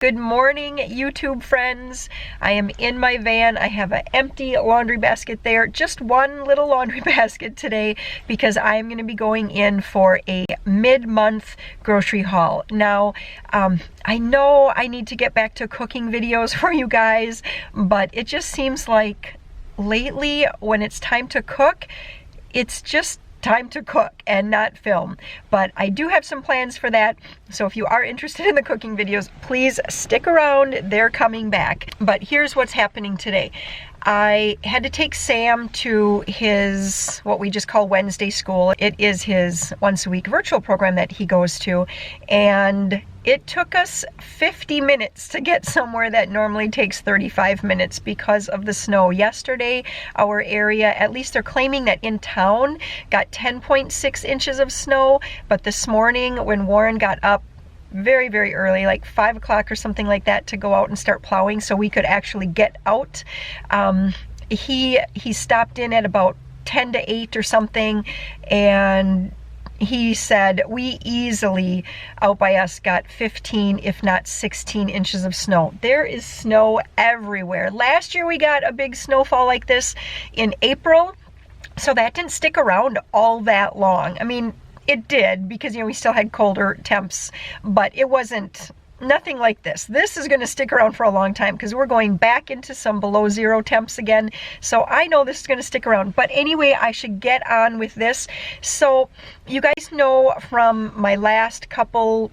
Good morning, YouTube friends. I am in my van. I have an empty laundry basket there, just one little laundry basket today because I'm going to be going in for a mid-month grocery haul. Now, I know I need to get back to cooking videos for you guys, but it just seems like lately when it's time to cook, it's just time to cook and not film. But I do have some plans for that, so if you are interested in the cooking videos, please stick around. They're coming back. But here's what's happening today. I had to take Sam to his, what we just call Wednesday school. It is his once a week virtual program that he goes to, and it took us 50 minutes to get somewhere that normally takes 35 minutes because of the snow. Yesterday, our area, at least they're claiming that in town, got 10.6 inches of snow, but this morning when Warren got up very, very early, like 5 o'clock or something like that, to go out and start plowing so we could actually get out, he stopped in at about 10 to 8 or something, and he said we easily, out by us, got 15, if not 16 inches of snow. There is snow everywhere. Last year we got a big snowfall like this in April, so that didn't stick around all that long. I mean, it did because, you know, we still had colder temps, but it wasn't nothing like this. This is going to stick around for a long time because we're going back into some below zero temps again. So I know this is going to stick around. But anyway, I should get on with this. So you guys know from my last couple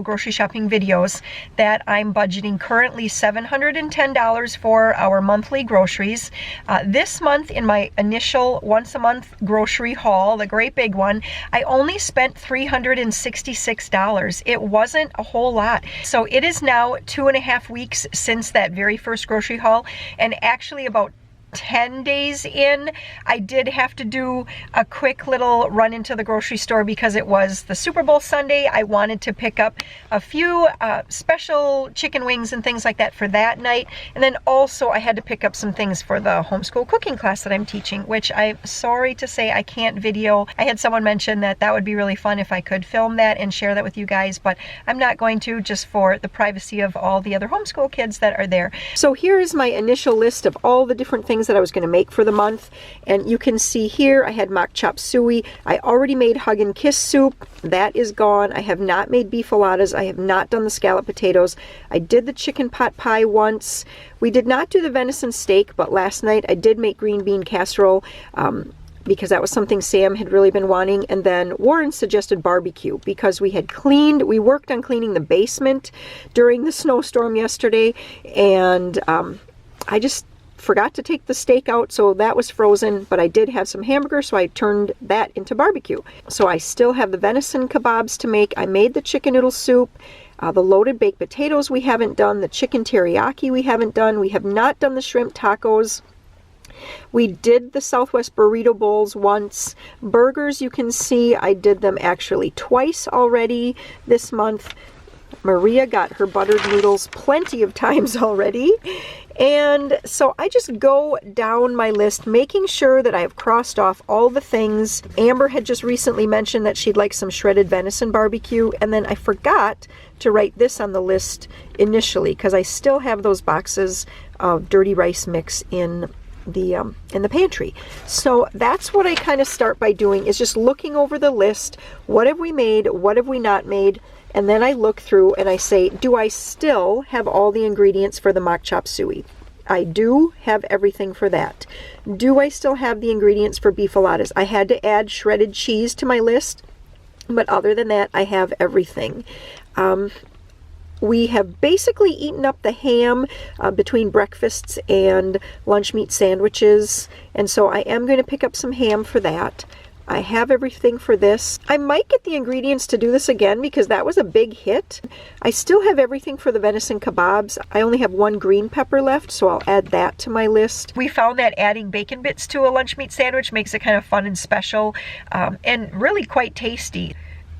grocery shopping videos that I'm budgeting currently $710 for our monthly groceries. This month, in my initial once a month grocery haul, the great big one, I only spent $366. It wasn't a whole lot. So it is now 2.5 weeks since that very first grocery haul, and actually about 10 days in, I did have to do a quick little run into the grocery store because it was the Super Bowl Sunday. I wanted to pick up a few special chicken wings and things like that for that night. And then also I had to pick up some things for the homeschool cooking class that I'm teaching, which I'm sorry to say I can't video. I had someone mention that that would be really fun if I could film that and share that with you guys, but I'm not going to, just for the privacy of all the other homeschool kids that are there. So here's my initial list of all the different things that I was going to make for the month, and you can see here I had mock chop suey. I already made hug and kiss soup. That is gone. I have not made beef enchiladas. I have not done the scallop potatoes. I did the chicken pot pie once. We did not do the venison steak, but last night I did make green bean casserole because that was something Sam had really been wanting. And then Warren suggested barbecue because we worked on cleaning the basement during the snowstorm yesterday, and I just forgot to take the steak out, so that was frozen, but I did have some hamburger, so I turned that into barbecue. So I still have the venison kebabs to make. I made the chicken noodle soup. The loaded baked potatoes we haven't done. The chicken teriyaki we haven't done. We have not done the shrimp tacos. We did the Southwest burrito bowls once. Burgers, you can see I did them actually twice already this month. Maria got her buttered noodles plenty of times already. And so I just go down my list, making sure that I have crossed off all the things. Amber had just recently mentioned that she'd like some shredded venison barbecue, and then I forgot to write this on the list initially because I still have those boxes of dirty rice mix in the pantry. So that's what I kind of start by doing, is just looking over the list. What have we made? What have we not made? And then I look through and I say, do I still have all the ingredients for the mock chop suey? I do have everything for that. Do I still have the ingredients for beef enchiladas? I had to add shredded cheese to my list, but other than that, I have everything. We have basically eaten up the ham between breakfasts and lunch meat sandwiches, and so I am going to pick up some ham for that. I have everything for this. I might get the ingredients to do this again because that was a big hit. I still have everything for the venison kebabs. I only have one green pepper left, so I'll add that to my list. We found that adding bacon bits to a lunch meat sandwich makes it kind of fun and special, and really quite tasty.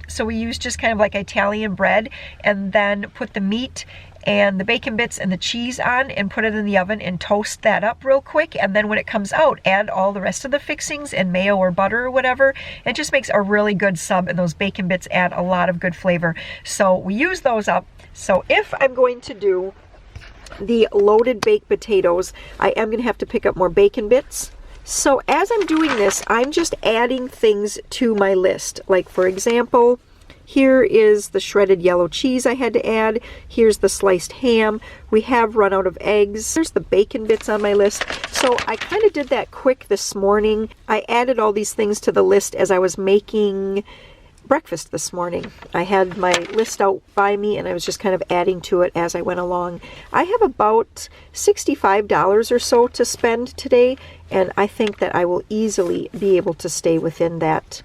So we used just kind of like Italian bread and then put the meat and the bacon bits and the cheese on and put it in the oven and toast that up real quick. And then when it comes out, add all the rest of the fixings and mayo or butter or whatever. It just makes a really good sub, and those bacon bits add a lot of good flavor. So we use those up. So if I'm going to do the loaded baked potatoes, I am going to have to pick up more bacon bits. So as I'm doing this, I'm just adding things to my list. Like, for example, here is the shredded yellow cheese I had to add. Here's the sliced ham. We have run out of eggs. There's the bacon bits on my list. So I kind of did that quick this morning. I added all these things to the list as I was making breakfast this morning. I had my list out by me and I was just kind of adding to it as I went along. I have about $65 or so to spend today, and I think that I will easily be able to stay within that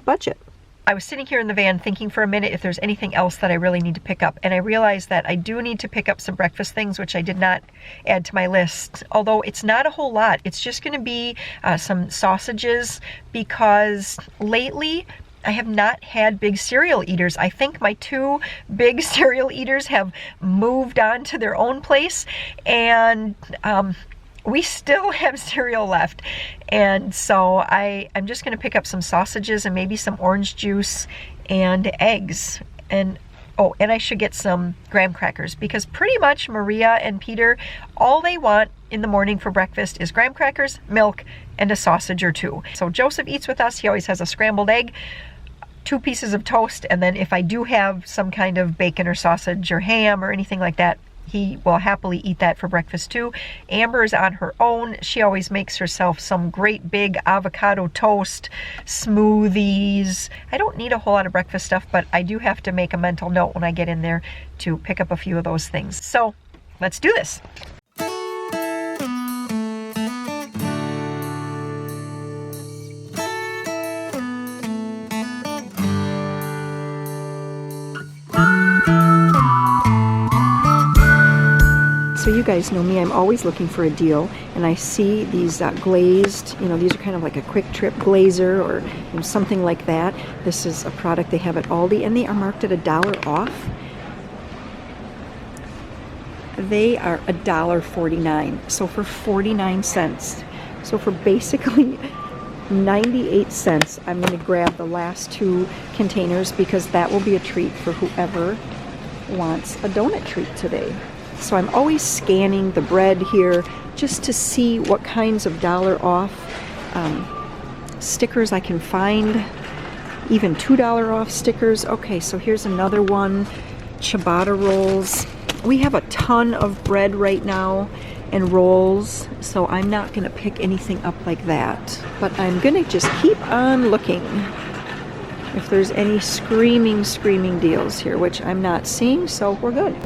budget. I was sitting here in the van thinking for a minute if there's anything else that I really need to pick up, and I realized that I do need to pick up some breakfast things, which I did not add to my list, although it's not a whole lot. It's just going to be some sausages, because lately I have not had big cereal eaters. I think my two big cereal eaters have moved on to their own place, and we still have cereal left. And so I'm just going to pick up some sausages and maybe some orange juice and eggs. And oh, and I should get some graham crackers, because pretty much Maria and Peter, all they want in the morning for breakfast is graham crackers, milk, and a sausage or two. So Joseph eats with us. He always has a scrambled egg, 2 pieces of toast, and then if I do have some kind of bacon or sausage or ham or anything like that, he will happily eat that for breakfast too. Amber is on her own. She always makes herself some great big avocado toast, smoothies. I don't need a whole lot of breakfast stuff, but I do have to make a mental note when I get in there to pick up a few of those things. So let's do this. So you guys know me, I'm always looking for a deal, and I see these glazed, these are kind of like a quick trip glazer or something like that. This is a product they have at Aldi, and they are marked at $1 off. They are $1.49, so for 49 cents. So for basically 98 cents, I'm going to grab the last 2 containers, because that will be a treat for whoever wants a donut treat today. So I'm always scanning the bread here just to see what kinds of $1 off stickers I can find, even $2 off stickers. Okay, so here's another one, ciabatta rolls. We have a ton of bread right now and rolls, so I'm not going to pick anything up like that. But I'm going to just keep on looking if there's any screaming deals here, which I'm not seeing, so we're good.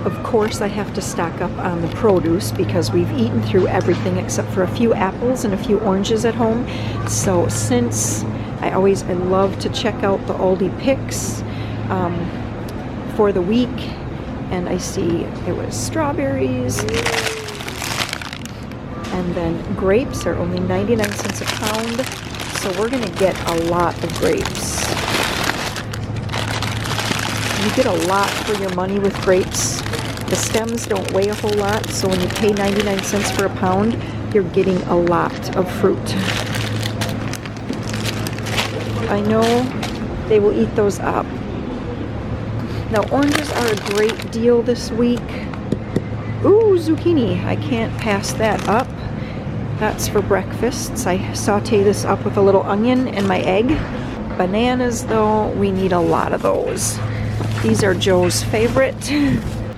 Of course, I have to stock up on the produce, because we've eaten through everything except for a few apples and a few oranges at home. So since I love to check out the Aldi picks for the week, and I see it was strawberries, and then grapes are only 99 cents a pound, so we're going to get a lot of grapes. You get a lot for your money with grapes. The stems don't weigh a whole lot, so when you pay 99 cents for a pound, you're getting a lot of fruit. I know they will eat those up. Now, oranges are a great deal this week. Ooh, zucchini. I can't pass that up. That's for breakfasts. I saute this up with a little onion and my egg. Bananas, though, we need a lot of those. These are Joe's favorite.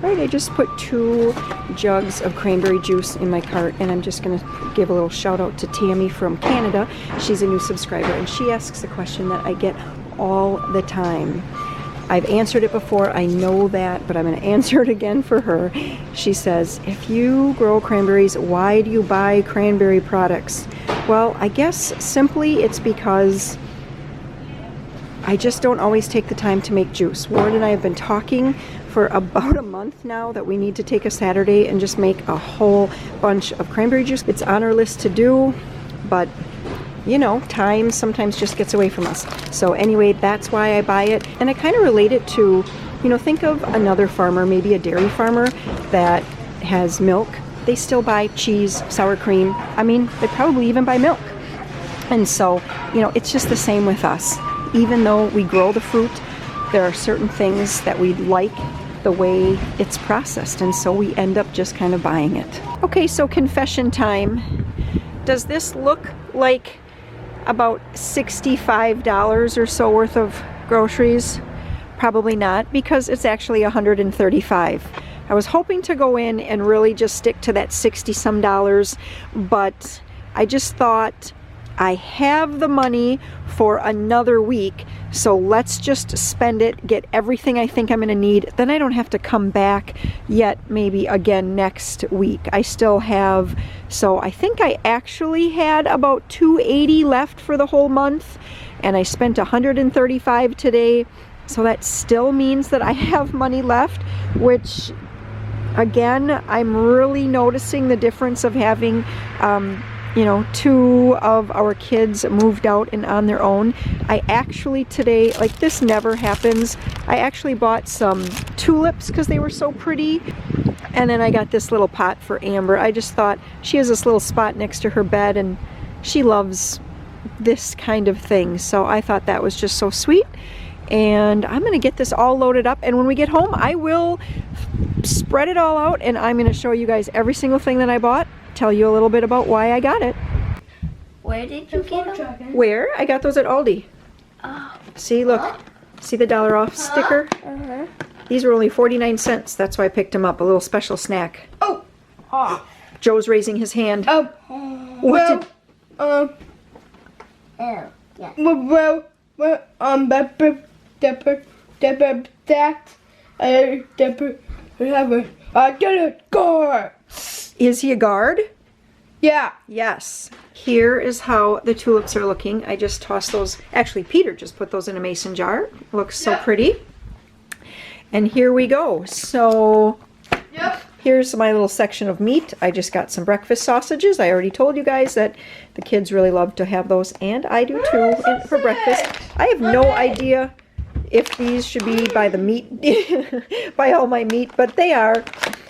Right, I just put 2 jugs of cranberry juice in my cart, and I'm just going to give a little shout out to Tammy from Canada. She's a new subscriber, and she asks a question that I get all the time. I've answered it before, I know that, but I'm going to answer it again for her. She says, if you grow cranberries, why do you buy cranberry products? Well, I guess simply it's because I just don't always take the time to make juice. Warren and I have been talking for about a month now that we need to take a Saturday and just make a whole bunch of cranberry juice. It's on our list to do, but time sometimes just gets away from us. So anyway, that's why I buy it. And I kind of relate it to You know, think of another farmer, maybe a dairy farmer that has milk. They still buy cheese, sour cream. I mean, they probably even buy milk. And so, you know, it's just the same with us. Even though we grow the fruit, there are certain things that we like the way it's processed, and so we end up just kind of buying it. Okay, so confession time. Does this look like about $65 or so worth of groceries? Probably not, because it's actually $135. I was hoping to go in and really just stick to that 60 some dollars, but I just thought I have the money for another week, so let's just spend it, get everything I think I'm gonna need. Then I don't have to come back yet maybe again next week. I still have, so I think I actually had about $280 left for the whole month, and I spent $135 today, so that still means that I have money left, which again, I'm really noticing the difference of having you know, 2 of our kids moved out and on their own. I actually today, like this never happens, I actually bought some tulips because they were so pretty. And then I got this little pot for Amber. I just thought she has this little spot next to her bed and she loves this kind of thing. So I thought that was just so sweet. And I'm gonna get this all loaded up, and when we get home I will spread it all out and I'm gonna show you guys every single thing that I bought, tell you a little bit about why I got it. Where did you get them? Where? I got those at Aldi. Oh. See, look. See the $1 off sticker? These were only 49 cents. That's why I picked them up. A little special snack. Oh. Joe's raising his hand. Oh. What well, Is he a guard? Yeah. Yes. Here is how the tulips are looking. I just tossed those. Actually, Peter just put those in a mason jar. Looks so pretty. And here we go. So here's my little section of meat. I just got some breakfast sausages. I already told you guys that the kids really love to have those, and I do too for breakfast. I have no idea if these should be by the meat, by all my meat, but they are.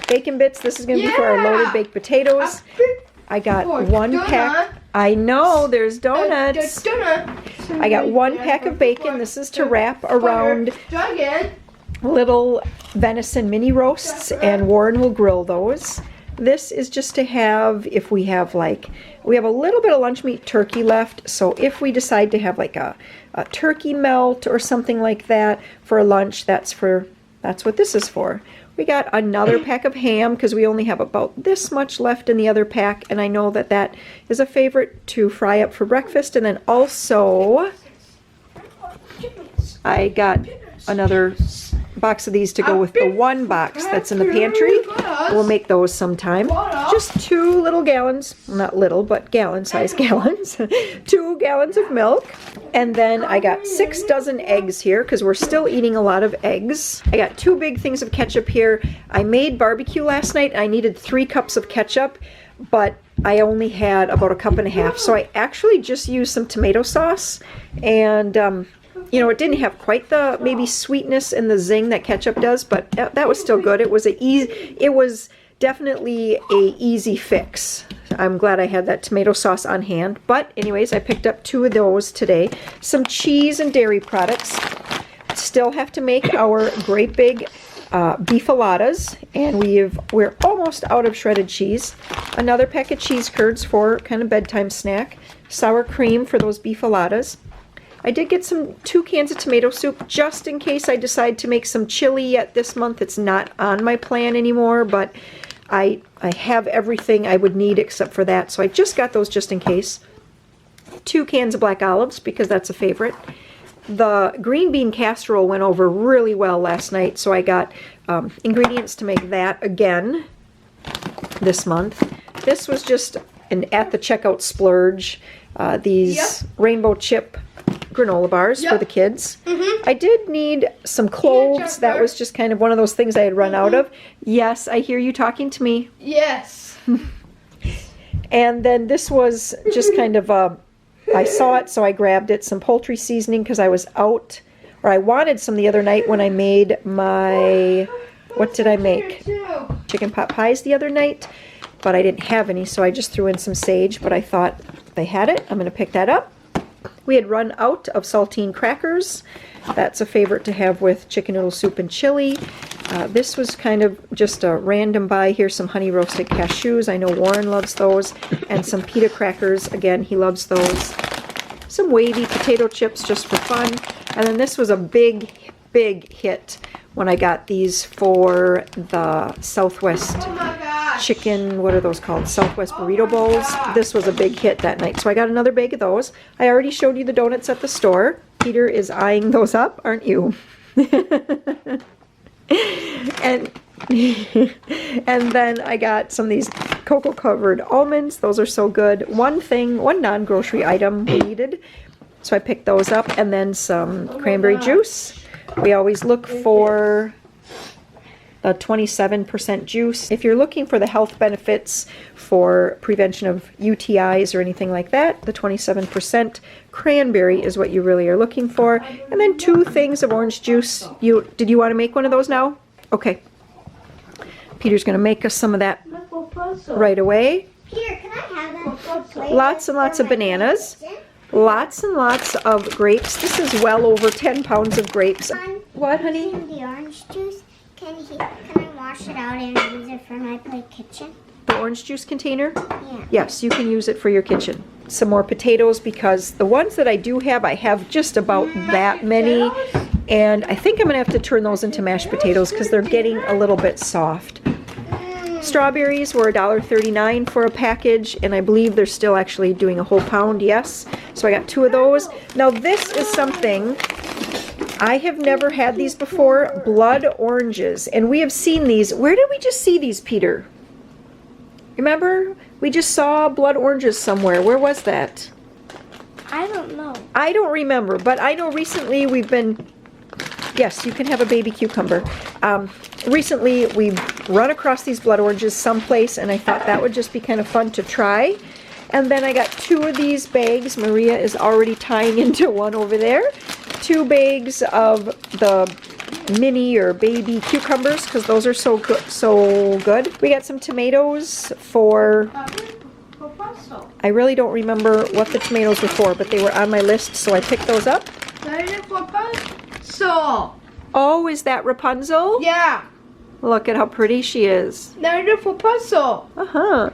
Bacon bits. This is going to be for our loaded baked potatoes. I got 1 pack. I know, there's donuts. I got 1 pack of bacon. This is to wrap around little venison mini roasts, and Warren will grill those. This is just to have if we have we have a little bit of lunch meat turkey left, so if we decide to have like a turkey melt or something like that for lunch, that's what this is for. We got another pack of ham because we only have about this much left in the other pack, and I know that that is a favorite to fry up for breakfast. And then also I got another box of these to go with the 1 box that's in the pantry. We'll make those sometime. Just 2 little gallons, not little, but gallon-sized gallons. 2 gallons of milk. And then I got 6 dozen eggs here because we're still eating a lot of eggs. I got 2 big things of ketchup here. I made barbecue last night. I needed 3 cups of ketchup, but I only had about 1.5 cups. So I actually just used some tomato sauce, and you know, it didn't have quite the maybe sweetness and the zing that ketchup does, but that was still good. It was definitely a easy fix. I'm glad I had that tomato sauce on hand. But anyways, I picked up 2 of those today. Some cheese and dairy products. Still have to make our great big beefaladas, and we're almost out of shredded cheese. Another pack of cheese curds for kind of bedtime snack. Sour cream for those beefaladas. I did get 2 cans of tomato soup just in case I decide to make some chili yet this month. It's not on my plan anymore, but I have everything I would need except for that, so I just got those just in case. 2 cans of black olives because that's a favorite. The green bean casserole went over really well last night, so I got ingredients to make that again this month. This was just an at the checkout splurge. These rainbow chip granola bars for the kids. I did need some cloves. That was just kind of one of those things I had run out of. Yes, I hear you talking to me. Yes. And then this was just kind of I saw it, so I grabbed it. Some poultry seasoning because I was out or I wanted some the other night when I made my, what did I make? Chicken pot pies the other night, but I didn't have any, so I just threw in some sage, but I thought they had it. I'm going to pick that up. We had run out of saltine crackers. That's a favorite to have with chicken noodle soup and chili. This was kind of just a random buy. Here's some honey roasted cashews. I know Warren loves those. And some pita crackers. Again, he loves those. Some wavy potato chips just for fun. And then this was a big, big hit when I got these for the Southwest chicken, what are those called? Southwest burrito bowls. This was a big hit that night. So I got another bag of those. I already showed you the donuts at the store. Peter is eyeing those up, aren't you? and and then I got some of these cocoa covered almonds. Those are so good. One non-grocery item we needed. So I picked those up, and then some cranberry juice. We always look for a 27% juice. If you're looking for the health benefits for prevention of UTIs or anything like that, the 27% cranberry is what you really are looking for. And then 2 things of orange juice. Did you want to make one of those now? Okay. Peter's going to make us some of that right away. Peter, can I have that? Lots and lots of bananas. Lots and lots of grapes. This is well over 10 pounds of grapes. What, honey? The orange juice. Can I wash it out and use it for my kitchen? The orange juice container? Yeah. Yes, you can use it for your kitchen. Some more potatoes, because the ones that I do have, I have just about that many. And I think I'm going to have to turn those into mashed potatoes because they're getting a little bit soft. Strawberries were $1.39 for a package, and I believe they're still actually doing a whole pound, yes. So I got 2 of those. Now this is something, I have never had these before, blood oranges. And we have seen these. Where did we just see these, Peter? Remember? We just saw blood oranges somewhere. Where was that? I don't know. I don't remember, but I know recently we've been... Yes, you can have a baby cucumber. Recently, we've run across these blood oranges someplace, and I thought that would just be kind of fun to try. And then I got 2 of these bags. Maria is already tying into one over there. 2 bags of the mini or baby cucumbers, because those are so good. We got some tomatoes for... I really don't remember what the tomatoes were for, but they were on my list, so I picked those up. Oh, is that Rapunzel? Yeah. Look at how pretty she is. They're for puzzle. Uh-huh.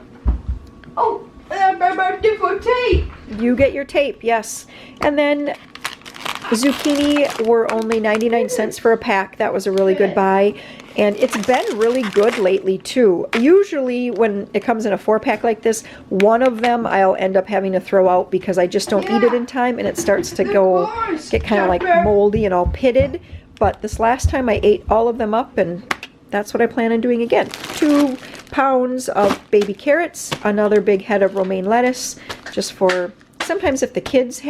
Oh, they're for tape. You get your tape, yes. And then zucchini were only 99 cents for a pack. That was a really good buy. And it's been really good lately, too. Usually, when it comes in a 4-pack like this, one of them I'll end up having to throw out because I just don't eat it in time, and it starts to get kind of like moldy and all pitted. But this last time I ate all of them up, and that's what I plan on doing again. 2 pounds of baby carrots, another big head of romaine lettuce, just for... Sometimes if the kids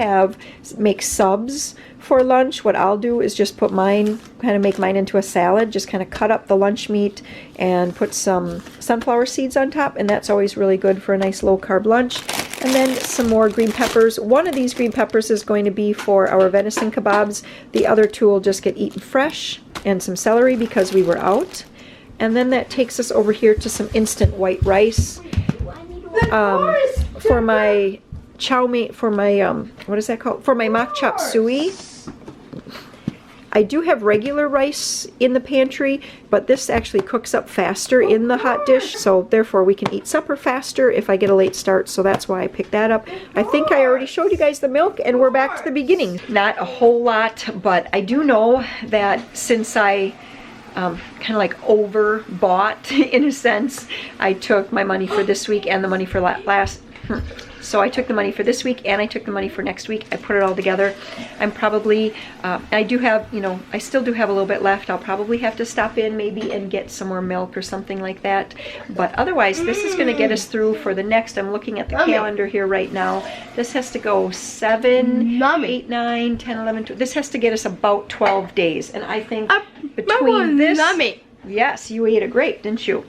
make subs for lunch, what I'll do is just put mine, kind of make mine into a salad, just kind of cut up the lunch meat and put some sunflower seeds on top, and that's always really good for a nice low-carb lunch. And then some more green peppers. One of these green peppers is going to be for our venison kebabs. The other 2 will just get eaten fresh, and some celery because we were out. And then that takes us over here to some instant white rice. For my... chow mein, for my, what is that called? For my mock chop suey. I do have regular rice in the pantry, but this actually cooks up faster in the hot dish, so therefore we can eat supper faster if I get a late start, so that's why I picked that up. I think I already showed you guys the milk, and we're back to the beginning. Not a whole lot, but I do know that since I kind of like overbought, in a sense, I took my money for this week and the money for last... So I took the money for this week and I took the money for next week. I put it all together. I'm probably, I do have, I still do have a little bit left. I'll probably have to stop in maybe and get some more milk or something like that. But otherwise, this is going to get us through for the next. I'm looking at the calendar here right now. This has to go 7, 8, 9, 10, 11, 12. This has to get us about 12 days. And I think between this... Yes, you ate a grape, didn't you?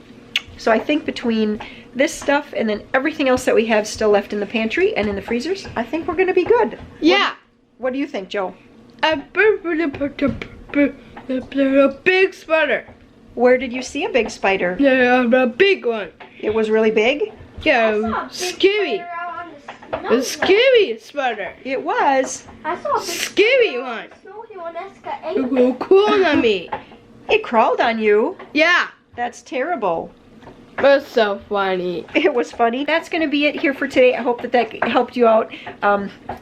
So I think between this stuff and then everything else that we have still left in the pantry and in the freezers, I think we're going to be good. Yeah. What do you think, Joe? A big spider. Where did you see a big spider? Yeah, a big one. It was really big? Yeah, scary. A scary spider. It was. I saw a big Scary one. snowy one that's got It will cool on me. It crawled on you. Yeah, That's terrible. that's so funny. It was funny. That's going to be it here for today. I hope that helped you out.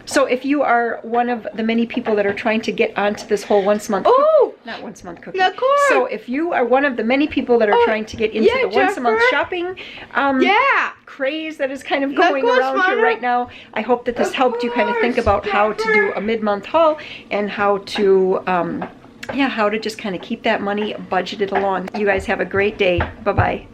So if you are one of the many people that are trying to get onto this whole once-a-month Oh, not once-a-month cooking. the corn. So if you are one of the many people that are trying to get into yeah, the once-a-month Jennifer. shopping Yeah. craze that is kind of The going course, around here Mama. right now, I hope that this Of helped you kind of think course, about how to do Jennifer. a mid-month haul and how to how to just kind of keep that money budgeted along. You guys have a great day. Bye-bye.